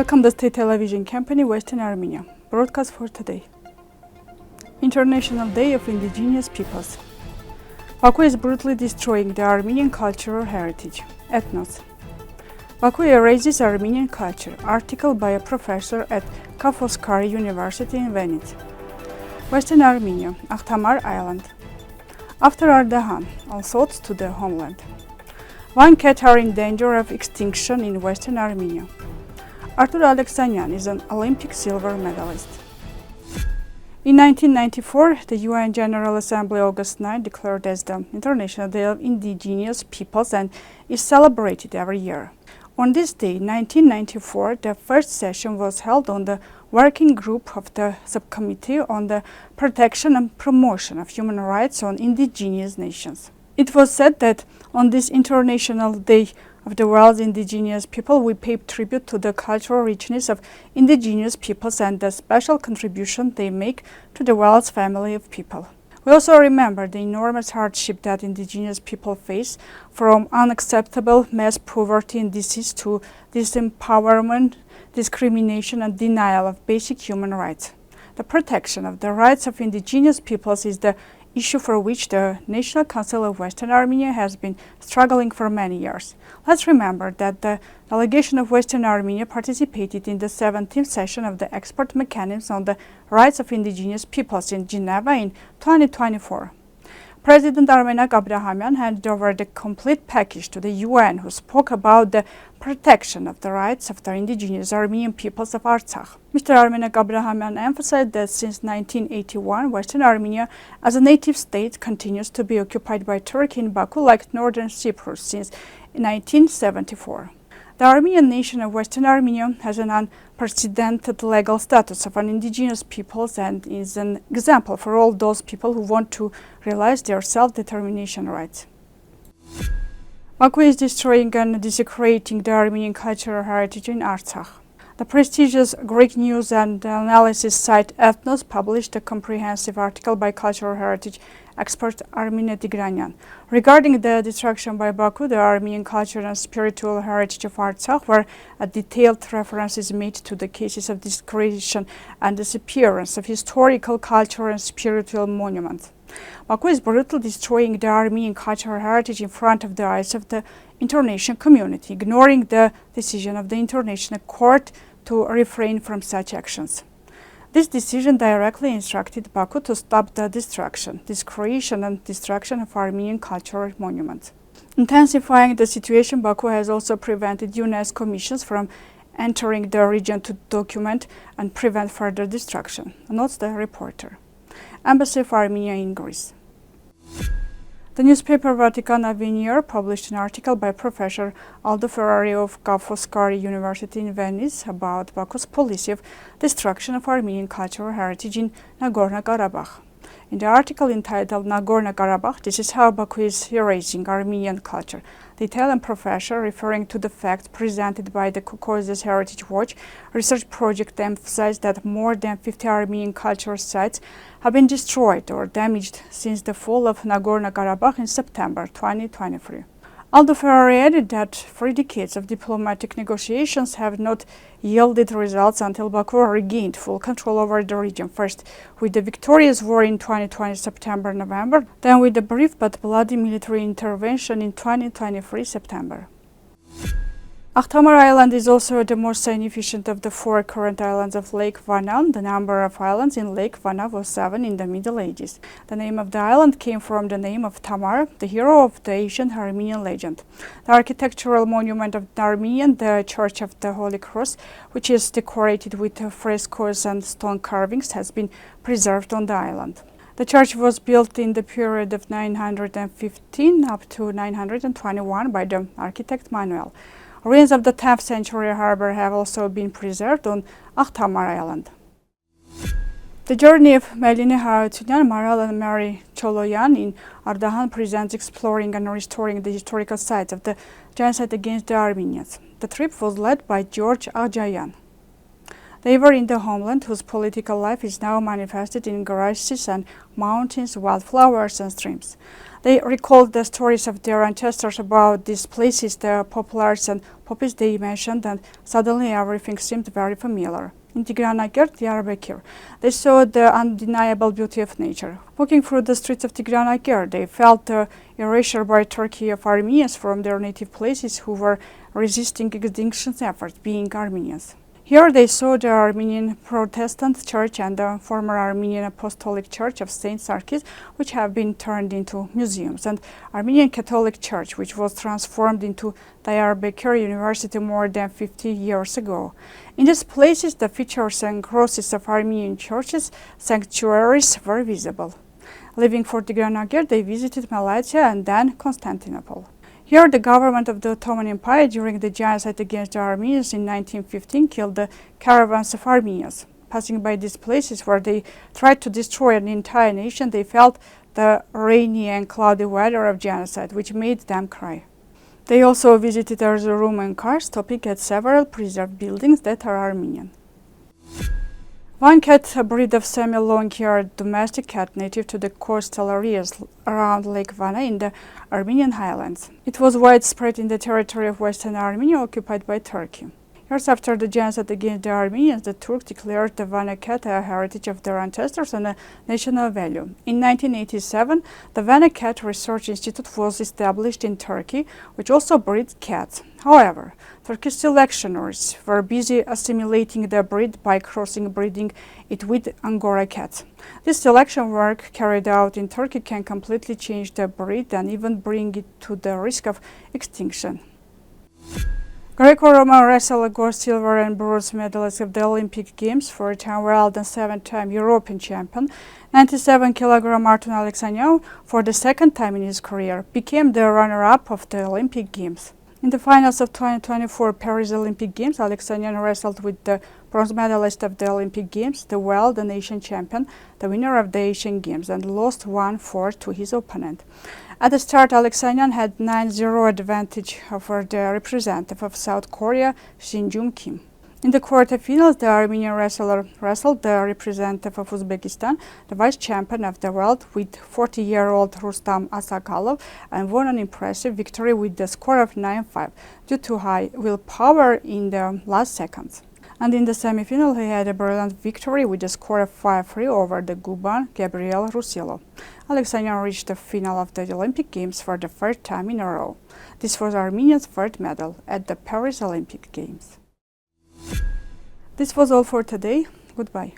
Welcome to State Television Company, Western Armenia. Broadcast for today. International Day of Indigenous Peoples. Baku is brutally destroying the Armenian cultural heritage. ETHNOS. Baku erases Armenian culture. Article by a professor at Foscari University in Venice. Western Armenia, Akhtamar Island. After Ardahan, all thoughts to the Homeland. One cat are in danger of extinction in Western Armenia. Artur Aleksanyan is an Olympic silver medalist. In 1994, the UN General Assembly August 9 declared as the International Day of Indigenous Peoples and is celebrated every year. On this day, 1994, the first session was held on the working group of the Subcommittee on the Protection and Promotion of Human Rights on Indigenous Nations. It was said that on this International Day of the world's indigenous people, we pay tribute to the cultural richness of indigenous peoples and the special contribution they make to the world's family of people. We also remember the enormous hardship that indigenous people face, from unacceptable mass poverty and disease to disempowerment, discrimination and denial of basic human rights. The protection of the rights of indigenous peoples is the issue for which the National Council of Western Armenia has been struggling for many years. Let's remember that the delegation of Western Armenia participated in the 17th session of the Expert Mechanism on the Rights of Indigenous Peoples in Geneva in 2024. President Armine Akhtamar handed over the complete package to the UN, who spoke about the protection of the rights of the indigenous Armenian peoples of Artsakh. Mr. Armine Akhtamar emphasized that since 1981, Western Armenia, as a native state, continues to be occupied by Turkey in Baku like Northern Cyprus since 1974. The Armenian nation of Western Armenia has an unprecedented legal status of an indigenous peoples and is an example for all those people who want to realize their self-determination rights. Baku is destroying and desecrating the Armenian cultural heritage in Artsakh. The prestigious Greek news and analysis site ETHNOS published a comprehensive article by cultural heritage expert Armine regarding the destruction by Baku, the Armenian cultural and spiritual heritage of Artsakh, where a detailed reference is made to the cases of desecration and disappearance of historical, cultural and spiritual monuments. Baku is brutally destroying the Armenian cultural heritage in front of the eyes of the international community, ignoring the decision of the International Court to refrain from such actions. This decision directly instructed Baku to stop the destruction, desecration and destruction of Armenian cultural monuments. Intensifying the situation, Baku has also prevented UNESCO missions from entering the region to document and prevent further destruction, notes the reporter. Embassy of Armenia in Greece. The newspaper Vatican Avenir published an article by Professor Artur of Foscari University in Venice about Baku's policy of destruction of Armenian cultural heritage in Nagorno-Karabakh. In the article entitled Nagorno-Karabakh, this is how Baku is erasing Armenian culture. The Italian professor, referring to the facts presented by the Caucasus Heritage Watch research project, emphasized that more than 50 Armenian cultural sites have been destroyed or damaged since the fall of Nagorno-Karabakh in September 2023. Artur added that 3 decades of diplomatic negotiations have not yielded results until Baku regained full control over the region, first with the victorious war in 2020 September-November, then with the brief but bloody military intervention in 2023 September. Akhtamar Island is also the most significant of the 4 current islands of Lake Vana. The number of islands in Lake Vana was 7 in the Middle Ages. The name of the island came from the name of Tamar, the hero of the ancient Armenian legend. The architectural monument of the Armenian, the Church of the Holy Cross, which is decorated with frescoes and stone carvings, has been preserved on the island. The church was built in the period of 915 up to 921 by the architect Manuel. Ruins of the 10th century harbor have also been preserved on Akhtamar Island. The journey of Meline Hayatunyan, Maral and Mary Choloyan in Ardahan presents exploring and restoring the historical sites of the genocide against the Armenians. The trip was led by George Ajayan. They were in the Homeland, whose political life is now manifested in garages and mountains, wildflowers and streams. They recalled the stories of their ancestors about these places, the poplars and poppies they mentioned, and suddenly everything seemed very familiar. In Tigranagir, Diyarbakir, they saw the undeniable beauty of nature. Walking through the streets of Tigranagir, they felt the erasure by Turkey of Armenians from their native places who were resisting extinction efforts, being Armenians. Here they saw the Armenian Protestant Church and the former Armenian Apostolic Church of Saint Sarkis, which have been turned into museums, and Armenian Catholic Church, which was transformed into Diyarbakir University more than 50 years ago. In these places, the features and crosses of Armenian churches, sanctuaries were visible. Leaving for Tigranagir, they visited Malatya and then Constantinople. Here, the government of the Ottoman Empire during the genocide against the Armenians in 1915 killed the caravans of Armenians. Passing by these places where they tried to destroy an entire nation, they felt the rainy and cloudy weather of genocide, which made them cry. They also visited Erzurum and Kars, stopping at several preserved buildings that are Armenian. One cat, a breed of semi-long-haired domestic cat native to the coastal areas around Lake Vana in the Armenian highlands. It was widespread in the territory of Western Armenia occupied by Turkey. Years after the genocide against the Armenians, the Turks declared the Vana cat a heritage of their ancestors and a national value. In 1987, the Vana Cat Research Institute was established in Turkey, which also breeds cats. However, Turkish selectioners were busy assimilating the breed by breeding it with Angora cats. This selection work carried out in Turkey can completely change the breed and even bring it to the risk of extinction. Greco-Roman wrestler, gold, silver and bronze medalist of the Olympic Games, 4-time world and 7-time European champion, 97-kilogram Artur Aleksanyan, for the second time in his career, became the runner-up of the Olympic Games. In the finals of 2024 Paris Olympic Games, Aleksanyan wrestled with the bronze medalist of the Olympic Games, the world and Asian champion, the winner of the Asian Games, and lost 1-4 to his opponent. At the start, Aleksanyan had 9-0 advantage over the representative of South Korea, Shin Joong-kim. In the quarterfinals, the Armenian wrestler wrestled the representative of Uzbekistan, the vice champion of the world, with 40-year-old Rustam Asakalov, and won an impressive victory with the score of 9-5 due to high willpower in the last seconds. And in the semifinal, he had a brilliant victory with a score of 5-3 over the Cuban Gabriel Rusilo. Aleksanyan reached the final of the Olympic Games for the third time in a row. This was Armenia's third medal at the Paris Olympic Games. This was all for today. Goodbye.